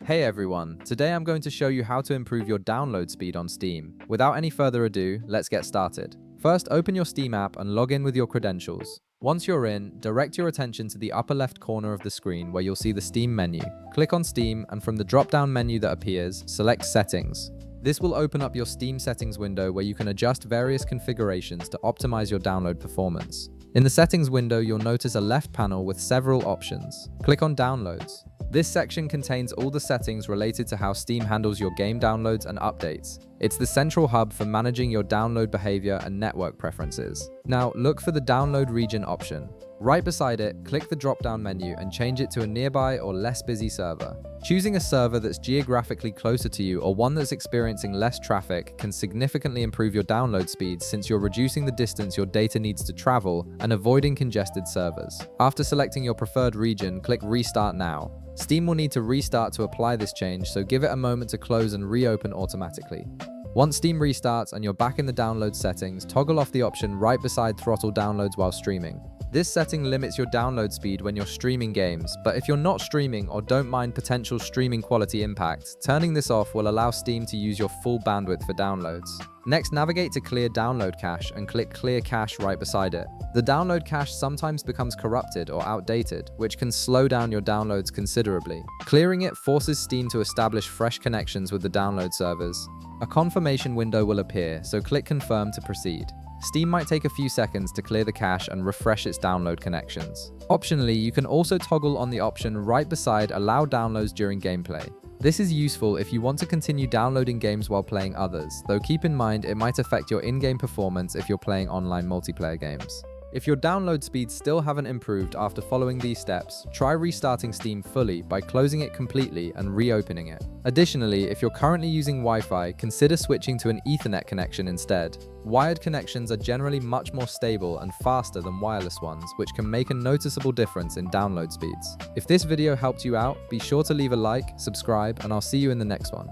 Hey everyone, today I'm going to show you how to improve your download speed on Steam. Without any further ado, let's get started. First, open your Steam app and log in with your credentials. Once you're in, direct your attention to the upper left corner of the screen where you'll see the Steam menu. Click on Steam and from the drop-down menu that appears, select Settings. This will open up your Steam settings window where you can adjust various configurations to optimize your download performance. In the settings window, you'll notice a left panel with several options. Click on Downloads. This section contains all the settings related to how Steam handles your game downloads and updates. It's the central hub for managing your download behavior and network preferences. Now, look for the download region option. Right beside it, click the drop-down menu and change it to a nearby or less busy server. Choosing a server that's geographically closer to you or one that's experiencing less traffic can significantly improve your download speeds since you're reducing the distance your data needs to travel and avoiding congested servers. After selecting your preferred region, click Restart Now. Steam will need to restart to apply this change, so give it a moment to close and reopen automatically. Once Steam restarts and you're back in the download settings, toggle off the option right beside throttle downloads while streaming. This setting limits your download speed when you're streaming games, but if you're not streaming or don't mind potential streaming quality impact, turning this off will allow Steam to use your full bandwidth for downloads. Next, navigate to Clear Download Cache and click Clear Cache right beside it. The download cache sometimes becomes corrupted or outdated, which can slow down your downloads considerably. Clearing it forces Steam to establish fresh connections with the download servers. A confirmation window will appear, so click Confirm to proceed. Steam might take a few seconds to clear the cache and refresh its download connections. Optionally, you can also toggle on the option right beside Allow downloads during gameplay. This is useful if you want to continue downloading games while playing others, though keep in mind it might affect your in-game performance if you're playing online multiplayer games. If your download speeds still haven't improved after following these steps, try restarting Steam fully by closing it completely and reopening it. Additionally, if you're currently using Wi-Fi, consider switching to an Ethernet connection instead. Wired connections are generally much more stable and faster than wireless ones, which can make a noticeable difference in download speeds. If this video helped you out, be sure to leave a like, subscribe, and I'll see you in the next one.